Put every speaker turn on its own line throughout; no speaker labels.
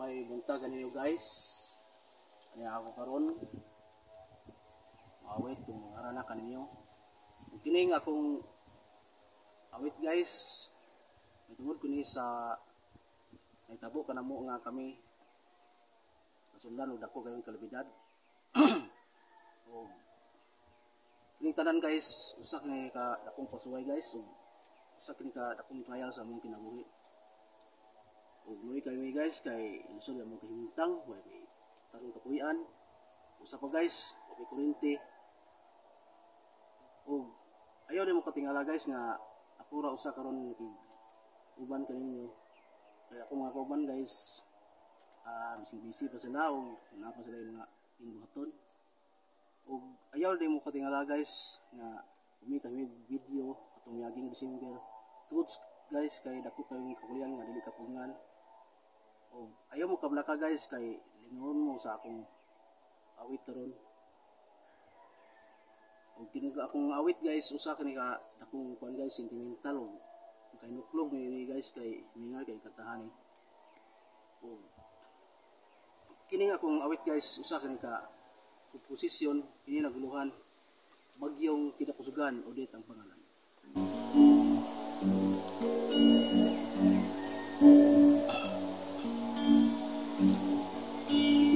may buntagan ninyo guys. Kanya ako karon awit kung arana kaninyo. Kining akong awit guys. Itungod ko ni sa naitabo ka na mo nga kami kasundan o dako kayong kalabidad. O kining tanan guys, usa kini ka dakong pasuway guys. Usa kini ka dakong trial sa among kinabuhi. Ug moy kami guys kay ilusod among kahimtang, way may tarong kapuy-an. Usa pa guys, may kurente. Ug ayaw nimo katingala guys nga ako ra usa karon uban kaninyo. Kaya ako mga kauban guys, busy pa sila o wala pa sila yung mga imbuhaton. Ug ayaw nimo katingala guys nga kami video atong yaging December. Tungod guys kay dako kayong kakulian nga dili kapungan. O ayaw mo kablaka guys kay lingon mo sa akong awit karon. O ginaga akong awit guys usa kani ka dakong kuan guys sentimental o kay nuklog ni guys kay mingal kay katahan. O kini akong awit guys usa kani ka komposisyon ini naguluhan bagyong kinakusugan Odette ang pangalan.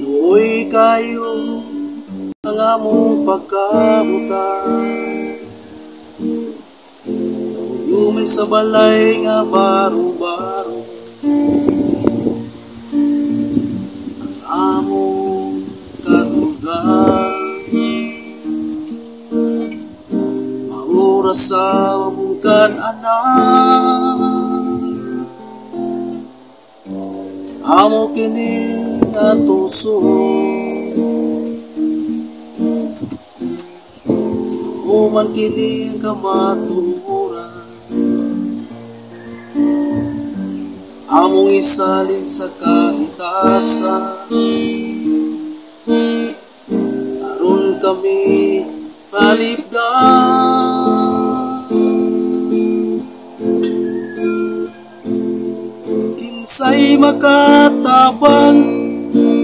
Luoy kayo ang among pagkabutan, yumin sa balay nga baro-baro, ang among karugan, maura sa bukan anak, amo kini atuso uman kini kamaturan among isalin sa kahitasan aron kami palibdan kinsay makatabang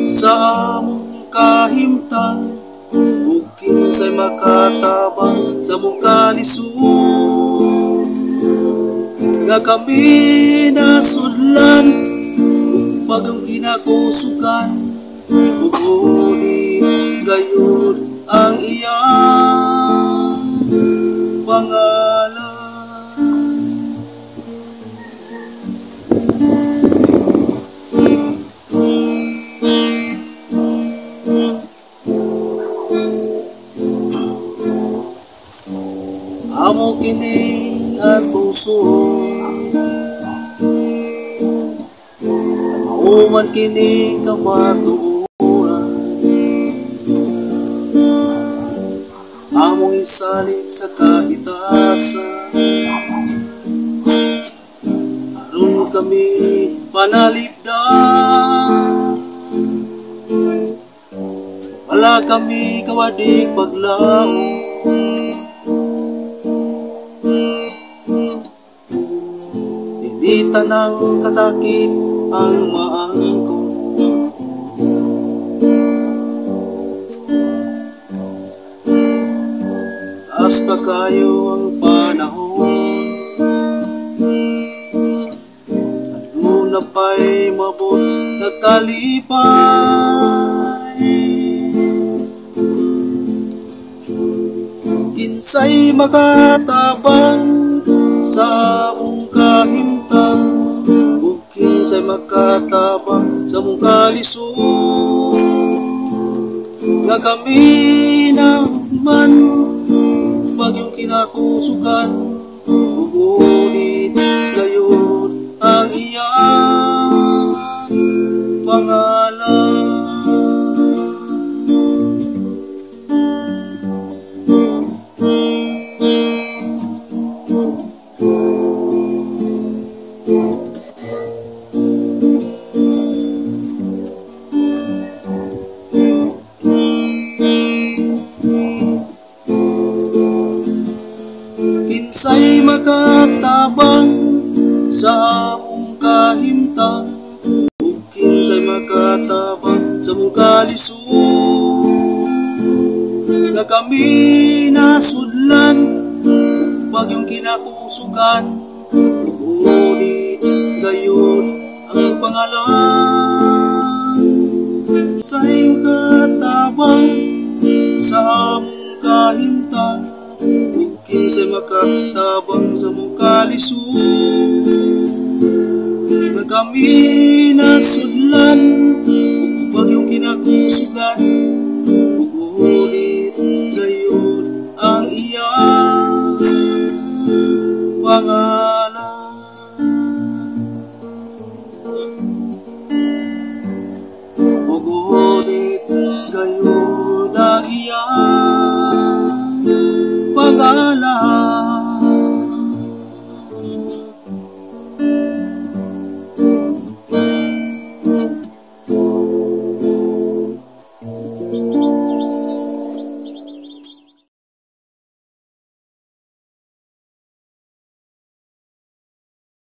sa among kahimtang ug kinsay makatabang sa among kalisod nga kami nasudlan ug bagang kinakusugan ug ngunit gayud ang iyang pangalan. Amo kini atuso mauman kini kamaturan among isalit sa kahitasan aron kami panalipdan wala kami kawadik paglaom di tanang kasakit ang maangko taas pa kayo ang panahon at muna pa'y mabot nakalipay kinsay makatabang sa among kahimtang ug kinsay makatabang sa among kalisod nga kami naman bagyong kinakusugan ug ngunit gayud ang iyang pangalan. Kinsay makatabang sa among kahimtang ug kinsay maka kalisod nga kami nasudlan bagyong kinausugan ngunit gayon ang pangalan sa iyong katabang sa among kahimtang ug kinsay makatabang sa among kalisod nga kami nasudlan ug bagyong kinausugan ngunit gayon ang iyang pangalan. Ngunit gayon ang iyang pangalan.